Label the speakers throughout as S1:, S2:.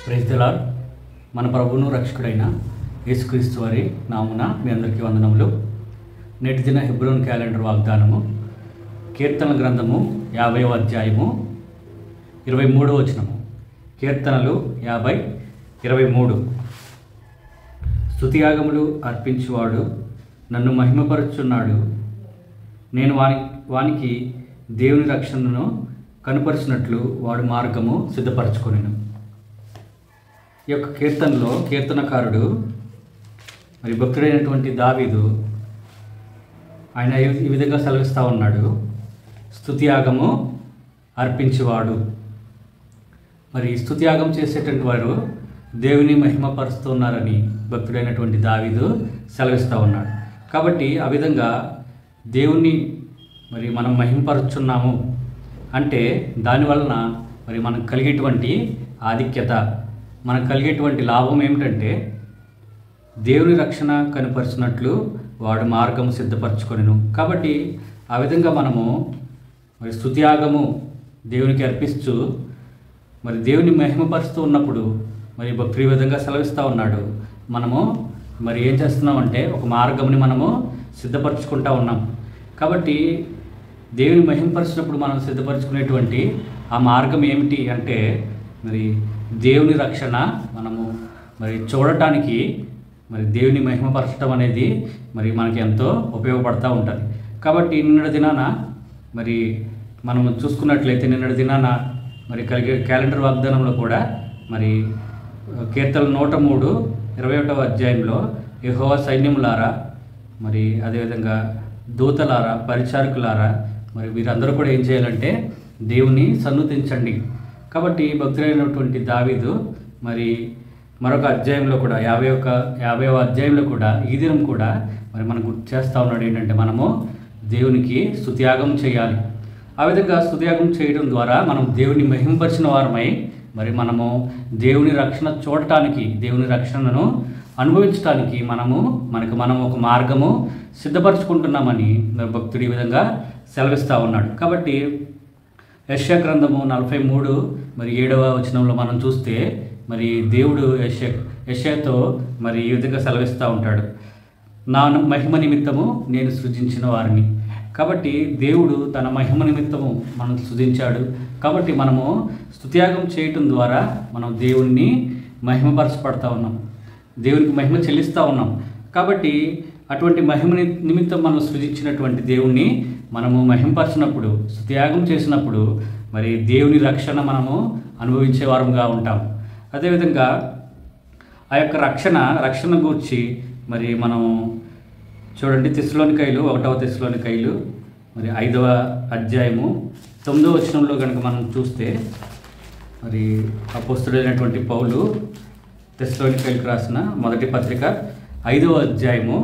S1: Praise the lord. మన ప్రభువును రక్షకుడైన యేసుక్రీస్తు వారి నామున మీ అందరికీ వందనములు. నేటి దిన హెబ్రోన్ క్యాలెండర్ వాగ్దానము కీర్తనల గ్రంథము 50వ అధ్యాయము 23వ వచనము. కీర్తనలు 50:23. స్తుతియాగములు అర్పించువాడు నన్ను మహిమపరుచున్నాడు. నేను వానికి దేవుని రక్షణను కనుపరిచినట్లు వాడు మార్గము సిద్ధపరచుకొనెను. ఈ యొక్క కీర్తనలో కీర్తనకారుడు మరి భక్తుడైనటువంటి దావీదు ఆయన ఈ విధంగా సెలవిస్తూ ఉన్నాడు. స్తుతియాగము అర్పించేవాడు. మరి స్తుతియాగం చేసేటువంటి వారు దేవుని మహిమపరుస్తున్నారని భక్తుడైనటువంటి దావీదు సెలవిస్తూ ఉన్నాడు. కాబట్టి ఆ విధంగా దేవుణ్ణి మరి మనం మహిమపరుచున్నాము అంటే దానివలన మరి మనకు కలిగేటువంటి ఆధిక్యత, మనకు కలిగేటువంటి లాభం ఏమిటంటే దేవుని రక్షణ కనుపరిచినట్లు వాడు మార్గము సిద్ధపరచుకొనెను. కాబట్టి ఆ విధంగా మనము మరి స్తుతియాగము దేవునికి అర్పిస్తూ మరి దేవుని మహిమపరుస్తూ ఉన్నప్పుడు మరి భక్తుడి విధంగా సెలవిస్తూ ఉన్నాడు. మనము మరి ఏం చేస్తున్నామంటే ఒక మార్గంని మనము సిద్ధపరచుకుంటూ ఉన్నాం. కాబట్టి దేవుని మహిమపరిచినప్పుడు మనం సిద్ధపరచుకునేటువంటి ఆ మార్గం ఏమిటి అంటే మరి దేవుని రక్షణ మనము మరి చూడటానికి మరి దేవుని మహిమపరచడం అనేది మరి మనకి ఎంతో ఉపయోగపడుతూ ఉంటుంది. కాబట్టి నిన్నటి దినాన మరి మనం చూసుకున్నట్లయితే నిన్నటి దినాన మరి కలిగే క్యాలెండర్ వాగ్దానంలో కూడా మరి కీర్తనలు 103:21వ అధ్యాయంలో యెహోవా సైన్యములారా, మరి అదేవిధంగా దూతలారా, పరిచారకులారా, మరి వీరందరూ కూడా ఏం చేయాలంటే దేవుని సన్నుతించండి. కాబట్టి భక్తులైనటువంటి దావీదు మరి మరొక అధ్యాయంలో కూడా 50వ అధ్యాయంలో కూడా ఈ దినం కూడా మరి మనకు గుర్తు చేస్తూ ఉన్నాడు ఏంటంటే మనము దేవునికి స్తుతియాగం చేయాలి. ఆ విధంగా స్తుతియాగం చేయడం ద్వారా మనం దేవుని మహిమపరిచిన వారమై మరి మనము దేవుని రక్షణ చూడటానికి, దేవుని రక్షణను అనుభవించడానికి మనం ఒక మార్గము సిద్ధపరచుకుంటున్నామని భక్తుడు ఈ విధంగా సెలవిస్తూ ఉన్నాడు. కాబట్టి యెషయా గ్రంథము 43:7వ వచనంలో మనం చూస్తే మరి దేవుడు యెషయాతో మరి ఈ విధంగా సెలవిస్తూ ఉంటాడు. నా మహిమ నిమిత్తము నేను సృజించిన వారిని. కాబట్టి దేవుడు తన మహిమ నిమిత్తము మనం సృజించాడు. కాబట్టి మనము స్తుతియాగం చేయటం ద్వారా మనం దేవుణ్ణి మహిమపరచబడతా ఉన్నాం, దేవునికి మహిమ చెల్లిస్తూ ఉన్నాం. కాబట్టి అటువంటి మహిమ నిమిత్తం మనం సృజించినటువంటి దేవుణ్ణి మనము మహిమపరిచినప్పుడు, స్తుతియాగం చేసినప్పుడు మరి దేవుని రక్షణ మనము అనుభవించే వారంగా ఉంటాం. అదేవిధంగా ఆ యొక్క రక్షణ గూర్చి మరి మనం చూడండి, తెస్సలోనికైలు 1వ తెస్సలోనికైలు మరి 5వ అధ్యాయము 9వ వచనంలో కనుక మనం చూస్తే మరి అపోస్తలుడైనటువంటి పౌలు తెస్సలోనికైలకు రాసిన మొదటి పత్రిక 5వ అధ్యాయము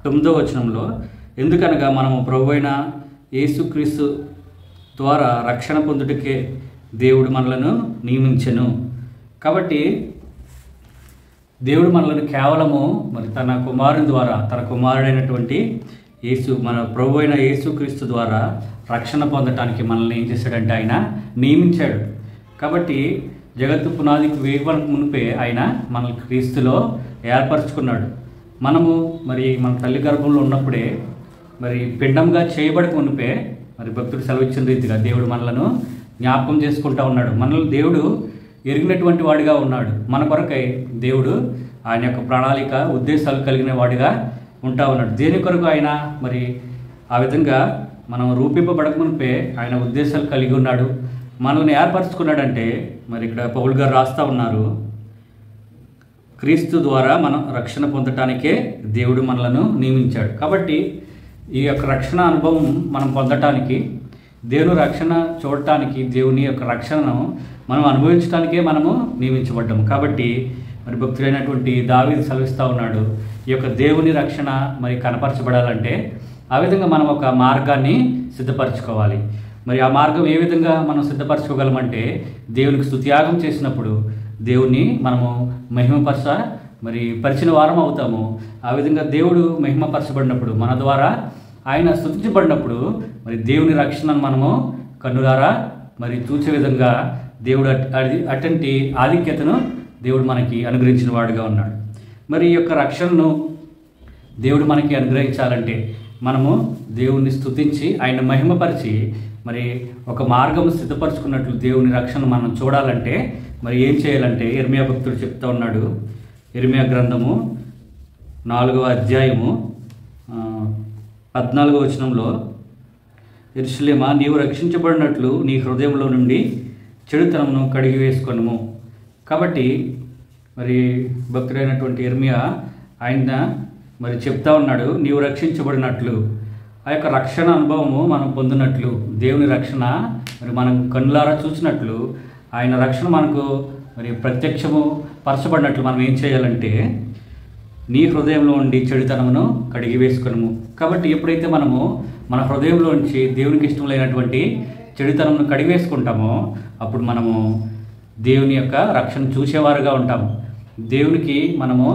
S1: 9వ వచనంలో, ఎందుకనగా మనము ప్రభువైన యేసుక్రీస్తు ద్వారా రక్షణ పొందుటకే దేవుడు మనలను నియమించెను. కాబట్టి దేవుడు మనలను కేవలము మరి తన కుమారుని ద్వారా, తన కుమారుడైనటువంటి మన ప్రభు అయిన యేసుక్రీస్తు ద్వారా రక్షణ పొందటానికి మనల్ని ఏం చేశాడంటే ఆయన నియమించాడు. కాబట్టి జగత్తు పునాదికి వేయడానికి మునిపే ఆయన మనల్ని క్రీస్తులో ఏర్పరచుకున్నాడు. మనము మరి మన తల్లి గర్భంలో ఉన్నప్పుడే మరి పిండంగా చేయబడక మునిపే మరి భక్తుడు సెలవిచ్చిన రీతిగా దేవుడు మనలను జ్ఞాపకం చేసుకుంటూ ఉన్నాడు. మనల్ని దేవుడు ఎరిగినటువంటి వాడిగా ఉన్నాడు. మన కొరకై దేవుడు ఆయన యొక్క ప్రణాళిక, ఉద్దేశాలు కలిగిన వాడిగా ఉంటా ఉన్నాడు. దేని కొరకు ఆయన మరి ఆ విధంగా మనం రూపింపబడక మునిపే ఆయన ఉద్దేశాలు కలిగి ఉన్నాడు. మనల్ని ఏర్పరచుకున్నాడంటే మరి ఇక్కడ పౌలు గారు రాస్తూ ఉన్నారు, క్రీస్తు ద్వారా మనం రక్షణ పొందటానికే దేవుడు మనలను నియమించాడు. కాబట్టి ఈ యొక్క రక్షణ అనుభవం మనం పొందటానికి, దేవుని రక్షణ చూడటానికి, దేవుని యొక్క రక్షణను మనం అనుభవించడానికే మనము నియమించబడ్డాము. కాబట్టి మరి భక్తుడైనటువంటి దావీదు సెలవిస్తూ ఉన్నాడు, ఈ యొక్క దేవుని రక్షణ మరి కనపరచబడాలంటే ఆ విధంగా మనం ఒక మార్గాన్ని సిద్ధపరచుకోవాలి. మరి ఆ మార్గం ఏ విధంగా మనం సిద్ధపరచుకోగలమంటే దేవునికి స్తుతియాగం చేసినప్పుడు దేవుణ్ణి మనము పరిచిన వారం అవుతాము. ఆ విధంగా దేవుడు మహిమపరచబడినప్పుడు, మన ద్వారా ఆయన స్తుతించబడినప్పుడు మరి దేవుని రక్షణను మనము కన్నులారా మరి చూసే విధంగా దేవుడు అటువంటి ఆధిక్యతను దేవుడు మనకి అనుగ్రహించిన వాడుగా ఉన్నాడు. మరి ఈ యొక్క రక్షణను దేవుడు మనకి అనుగ్రహించాలంటే మనము దేవుణ్ణి స్తుతించి ఆయన మహిమపరిచి మరి ఒక మార్గం సిద్ధపరచుకున్నట్లు దేవుని రక్షణ మనం చూడాలంటే మరి ఏం చేయాలంటే ఇర్మియా భక్తుడు చెప్తా ఉన్నాడు. ఇర్మియా గ్రంథము 4వ అధ్యాయము 14వ వచనంలో, యెరూషలేమా, నీవు రక్షించబడినట్లు నీ హృదయంలో నుండి చెడుతనమును కడిగి వేసుకొనుము. కాబట్టి మరి భక్తుడైనటువంటి ఇర్మియా ఆయన మరి చెప్తా ఉన్నాడు, నీవు రక్షించబడినట్లు, ఆ యొక్క రక్షణ అనుభవము మనం పొందినట్లు, దేవుని రక్షణ మరి మనం కన్నులారా చూసినట్లు, ఆయన రక్షణ మనకు మరి ప్రత్యక్షము పరచబడినట్లు మనం ఏం చేయాలంటే నీ హృదయంలో ఉండి చెడుతనమును కడిగి వేసుకొనుము. కాబట్టి ఎప్పుడైతే మనము మన హృదయంలో నుంచి దేవునికి ఇష్టం లేనటువంటి చెడుతనమును కడిగి వేసుకుంటామో అప్పుడు మనము దేవుని యొక్క రక్షణ చూసేవారుగా ఉంటాము. దేవునికి మనము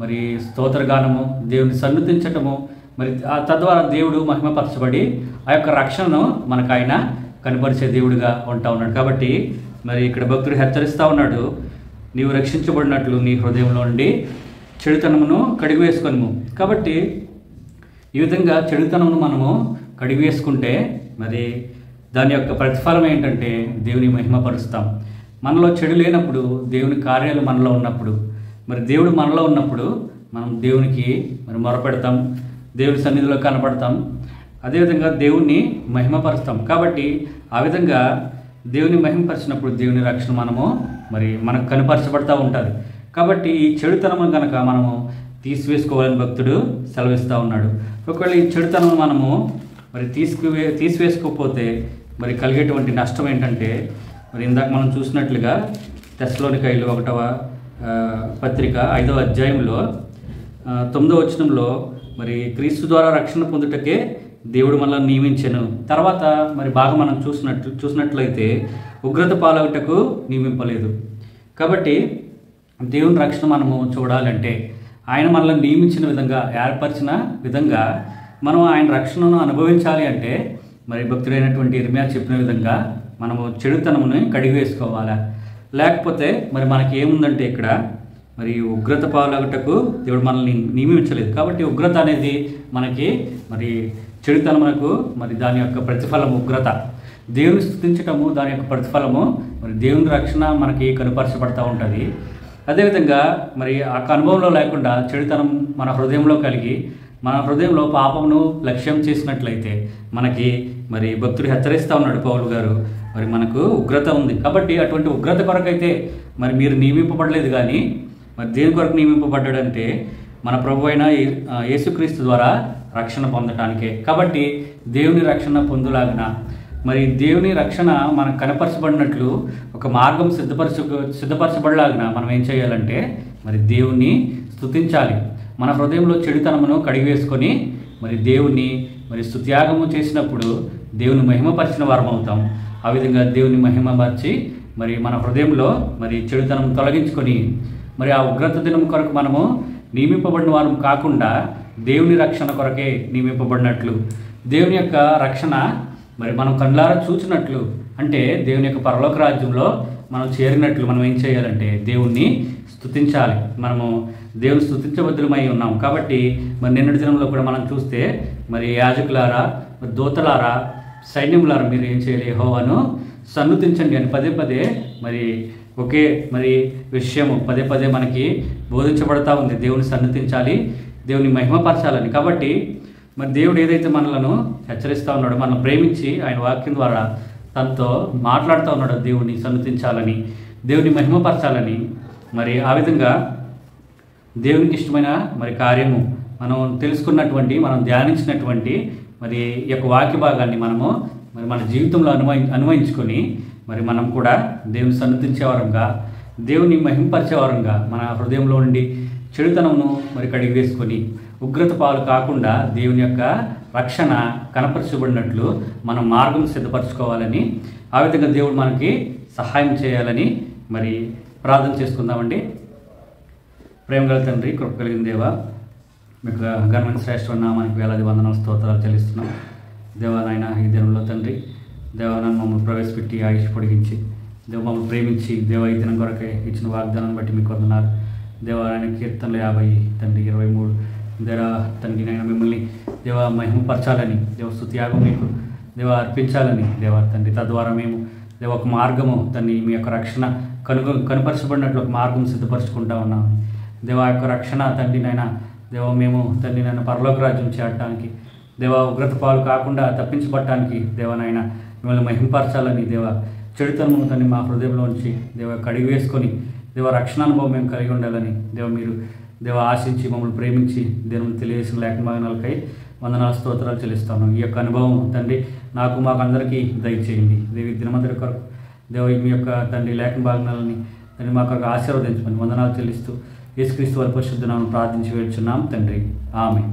S1: మరి స్తోత్రగానము, దేవుని సన్నుతించటము, మరి తద్వారా దేవుడు మహిమపరచబడి ఆ యొక్క రక్షణను మనకు ఆయన కనపరిచే దేవుడిగా ఉంటా ఉన్నాడు. కాబట్టి మరి ఇక్కడ భక్తుడు హెచ్చరిస్తూ ఉన్నాడు, నీవు రక్షించబడినట్లు నీ హృదయంలో ఉండి చెడుతనమును కడిగి వేసుకొనుము. కాబట్టి ఈ విధంగా చెడుతనమును మనము కడిగి వేసుకుంటే మరి దాని యొక్క ప్రతిఫలం ఏంటంటే దేవుని మహిమపరుస్తాం. మనలో చెడు లేనప్పుడు, దేవుని కార్యాలు మనలో ఉన్నప్పుడు, మరి దేవుడు మనలో ఉన్నప్పుడు మనం దేవునికి మరి మొరపెడతాం, దేవుని సన్నిధిలో కనపడతాం, అదేవిధంగా దేవుణ్ణి మహిమపరుస్తాం. కాబట్టి ఆ విధంగా దేవుని మహిమపరిచినప్పుడు దేవుని రక్షణ మనకు కనపరచబడతా ఉంటుంది. కాబట్టి ఈ చెడుతనము కనుక మనము తీసివేసుకోవాలని భక్తుడు సెలవిస్తూ ఉన్నాడు. ఒకవేళ ఈ చెడుతనం మనము మరి తీసివేసుకోకపోతే మరి కలిగేటువంటి నష్టం ఏంటంటే మరి ఇందాక మనం చూసినట్లుగా తెస్సలోనికైలు 1వ పత్రిక 5వ అధ్యాయంలో 9వ వచనంలో మరి క్రీస్తు ద్వారా రక్షణ పొందుటకే దేవుడు మనల్ని నియమించెను. తర్వాత మరి బాగా మనం చూసినట్లయితే ఉగ్రత పాలవుటకు నియమింపలేదు. కాబట్టి దేవుని రక్షణ మనము చూడాలంటే ఆయన మనల్ని నియమించిన విధంగా, ఏర్పరిచిన విధంగా మనం ఆయన రక్షణను అనుభవించాలి అంటే మరి భక్తుడైనటువంటి ఇర్మియా చెప్పిన విధంగా మనము చెడుతనముని కడిగి వేసుకోవాలా. లేకపోతే మరి మనకి ఏముందంటే ఇక్కడ మరి ఉగ్రత పాలగుటకు దేవుడు మనల్ని నియమించలేదు. కాబట్టి ఉగ్రత అనేది మనకి మరి చెడుతనమునకు మరి దాని యొక్క ప్రతిఫలం ఉగ్రత. దేవుని స్తుతించటము దాని యొక్క ప్రతిఫలము మరి దేవుని రక్షణ మనకి కనుపరచబడతా ఉంటుంది. అదేవిధంగా మరి ఆ అనుభవంలో లేకుండా చెడుతనం మన హృదయంలో కలిగి మన హృదయంలో పాపమును లక్ష్యం చేసినట్లయితే మనకి మరి భక్తుడు హెచ్చరిస్తూ ఉన్నాడు పౌలు గారు, మరి మనకు ఉగ్రత ఉంది. కాబట్టి అటువంటి ఉగ్రత కొరకైతే మరి మీరు నియమింపబడలేదు, కానీ మరి దేని కొరకు నియమింపబడ్డాడంటే మన ప్రభు అయిన యేసుక్రీస్తు ద్వారా రక్షణ పొందటానికే. కాబట్టి దేవుని రక్షణ పొందులాగిన మరి దేవుని రక్షణ మనకు కనపరచబడినట్లు ఒక మార్గం సిద్ధపరచబడలాగిన మనం ఏం చేయాలంటే మరి దేవుణ్ణి స్తుతించాలి. మన హృదయంలో చెడుతనమును కడిగి వేసుకొని మరి దేవుణ్ణి మరి స్తుత్యాగము చేసినప్పుడు దేవుని మహిమపరిచిన వారం అవుతాం. ఆ విధంగా దేవుని మహిమపరిచి మరి మన హృదయంలో మరి చెడుతనం తొలగించుకొని మరి ఆ ఉగ్రత దినం కొరకు మనము నియమింపబడిన వారం కాకుండా దేవుని రక్షణ కొరకే నియమింపబడినట్లు, దేవుని యొక్క రక్షణ మరి మనం కళ్ళారా చూసినట్లు, అంటే దేవుని యొక్క పరలోక రాజ్యంలో మనం చేరినట్లు మనం ఏం చేయాలంటే దేవుణ్ణి స్తుతించాలి. మనము దేవుని స్తుతించబద్ధులమై ఉన్నాం. కాబట్టి మరి నిన్నటి దినంలో కూడా మనం చూస్తే మరి యాజకులారా, మరి దూతలారా, సైన్యములారా మీరు ఏం చేయాలి, యెహోవాను సన్నుతించండి అని పదే పదే మరి ఒకే మరి విషయము పదే పదే మనకి బోధించబడతా ఉంది. దేవుని సన్నుతించాలి, దేవుని మహిమపరచాలని. కాబట్టి మరి దేవుడు ఏదైతే మనలను హెచ్చరిస్తూ ఉన్నాడో, మనల్ని ప్రేమించి ఆయన వాక్యం ద్వారా తనతో మాట్లాడుతూ ఉన్నాడో దేవుని సన్నుతించాలని, దేవుని మహిమపరచాలని, మరి ఆ విధంగా దేవునికి ఇష్టమైన మరి కార్యము మనం తెలుసుకున్నటువంటి, మనం ధ్యానించినటువంటి మరి ఈ యొక్క వాక్య భాగాన్ని మనము మరి మన జీవితంలో అన్వయించుకొని మరి మనం కూడా దేవుని సన్నుతించేవారంగా, దేవుని మహిమపరిచేవారంగా మన హృదయంలో నుండి చెడుతనమును మరి కడిగి వేసుకొని ఉగ్రత పాలు కాకుండా దేవుని యొక్క రక్షణ కనపరచబడినట్లు మనం మార్గం సిద్ధపరచుకోవాలని, ఆ విధంగా దేవుడు మనకి సహాయం చేయాలని మరి ప్రార్థన చేసుకుందామండి. ప్రేమగల తండ్రి, కృప కలిగిన దేవా, మీకు ఘనమైన శ్రేష్ఠ నామానికి వేలాది వందనాలు స్తోత్రాలు చెల్లిస్తున్నాం. దేవా నాయన, ఈ దినంలో తండ్రి దేవా నన్ను మమ్మల్ని ప్రవేశపెట్టి ఆయుష్ పొడిగించి దేవ మమ్మల్ని ప్రేమించి దేవ ఈ దినం కొరకే ఇచ్చిన వాగ్దానాన్ని బట్టి మీకు వందనాలు. దేవ ఆయన కీర్తనలు 50 తండ్రి 23 దేవ తండ్రి నేను మిమ్మల్ని దేవ మహిమపరచాలని దేవ స్తుతియాగం మీకు దేవ అర్పించాలని దేవ తండ్రి తద్వారా మేము దేవ ఒక మార్గము తండ్రి మీ యొక్క రక్షణ కనుపరచబడినట్లు ఒక మార్గం సిద్ధపరచుకుంటా ఉన్నాము. దేవ ఆ యొక్క రక్షణ తండ్రి నైనా దేవ మేము తండ్రి నైనా పరలోక రాజ్యం చేరటానికి దేవ ఉగ్రత పాలు కాకుండా తప్పించబడటానికి దేవనైనా మిమ్మల్ని మహింపరచాలని దేవ చెడుతనము తండ్రి మా హృదయంలో ఉంచి దేవ కడిగి వేసుకొని దేవ రక్షణ అనుభవం మేము కలిగి ఉండాలని దేవ మీరు దేవ ఆశించి మమ్మల్ని ప్రేమించి దేవుని తెలియజేసిన లేఖనాలకై వందనాలు స్తోత్రాలు చెల్లిస్తాను. ఈ యొక్క అనుభవం తండ్రి నాకు మాకు అందరికీ దయచేయండి. దేవి దినమందరి కొరకు దేవ మీ యొక్క తండ్రి లేఖన భాగనాలని తండ్రి మా కొరకు ఆశీర్వదించమని వందనాలు చెల్లిస్తూ యేసుక్రీస్తు వారి పరిశుద్ధ నామమున ప్రార్థించి వేడుచున్నాం తండ్రి. ఆమేన్.